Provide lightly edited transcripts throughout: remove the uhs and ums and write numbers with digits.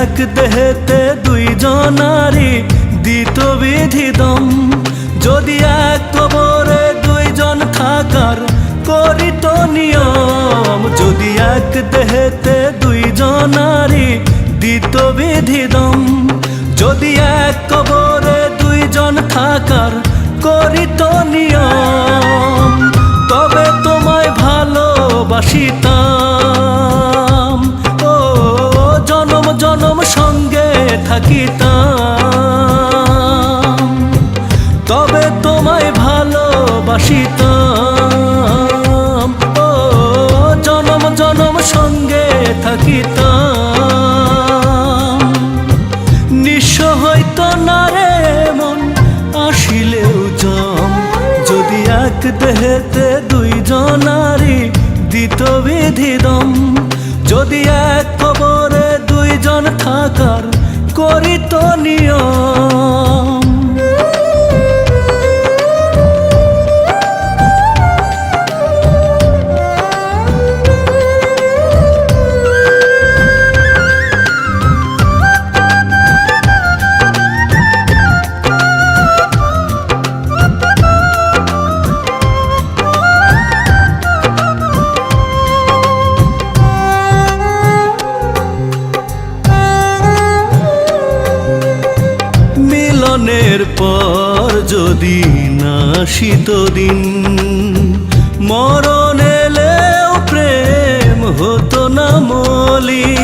এক দেহেতে দুইজনারি দিত বিধি দম, যদি এক কবরে দুইজন থাকার করিত নিয়ম, যদি এক দেহেতে দুইজনারি দিত বিধি দম, যদি এক কবরে দুইজন থাকার করিত নিয়ম, তবে তোমায় ভালোবাসিতাম, ও জনম জনম সঙ্গে থাকিতাম, তবে তোমায় ভালোবাসিতাম, ও জনম জনম সঙ্গে থাকিতাম। নিঃস্ব হইতো না রে মন আসিলেও জম, যদি এক দেহেতে দুইজনারি দিত বিধি দম, যদি এক কবরে দুইজন থাকার করিত নিয়ম। মিলনের পর যদি না আসিত দিন, মরণ এলেও প্রেম হতো না মলিন,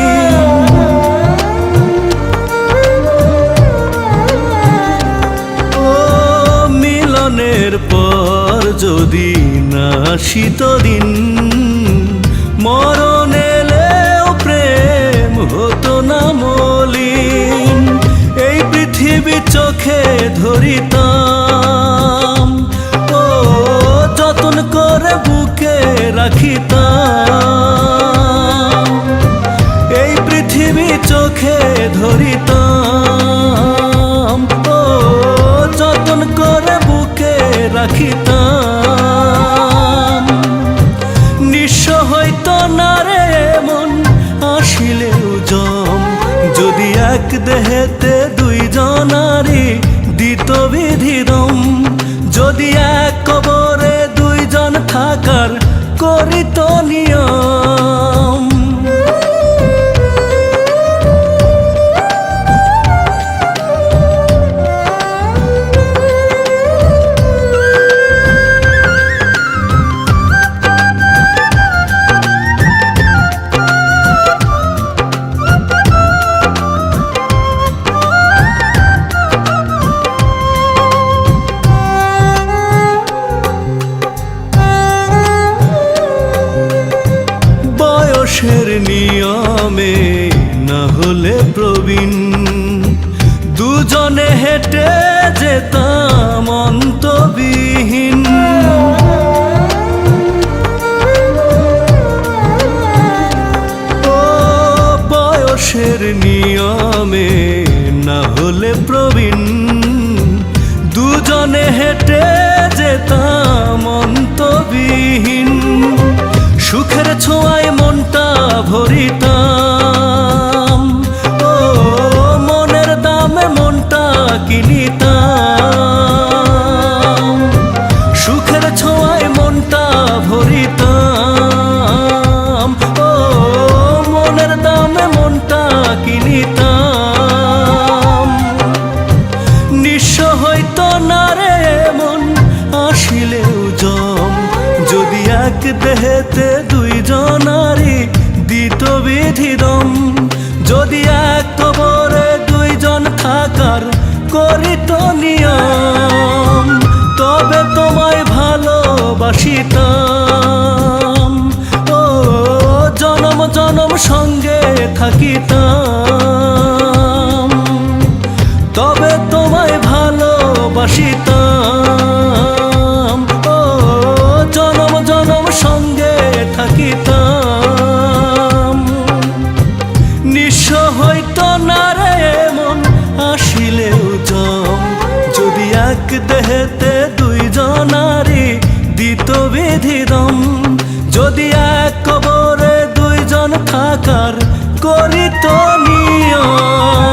ও মিলনের পর যদি না আসিত দিন, মরণ এলেও প্রেম হতো না মলিন, এই পৃথিবী চোখে ধরিতাম, ও যতন করে বুকে রাখিতাম, এই পৃথিবী চোখে ধরিতাম, ও যতন করে বুকে রাখিতাম। নিঃস্ব হইতো না রে মন আসিলেও জম, যদি এক দেহেতে দুইজনারি দিত বিধি দম, যদি এক কবরে দুইজন থাকার করিত নিয়ম। বয়সের নিয়মে না হলে প্রবীণ, দুজনে হেঁটে যেতাম অন্তবিহীন, ও বয়সের নিয়মে না হলে প্রবীণ, দুজনে হেঁটে যেতাম অন্তবিহীন, সুখের ছোঁয়ায় মনটা ভরিতাম, ও মনের দামে মনটা কিনিতাম, সুখের ছোঁয়ায় মনটা ভরিতাম, ও মনের দামে মনটা কিনিতাম। নিঃস্ব হইতো না রে মন আসিলেও জম, যদি এক দেহেতে দুইজনারি দিত বিধি দম, যদি এক কবরে দুইজন থাকার করিত নিয়ম, তবে তোমায় ভালোবাসিতাম, ও জনম জনম সঙ্গে থাকিতাম, তবে তোমায় ভালোবাসিতাম, ও জনম জনম সঙ্গে থাকিতাম। নিঃস্ব হইতো না রে মন আসিলেও জম, যদি এক দেহেতে দুইজনারি দিত বিধি দম, যদি এক কবরে দুইজন থাকার করিত নিয়ম। হয়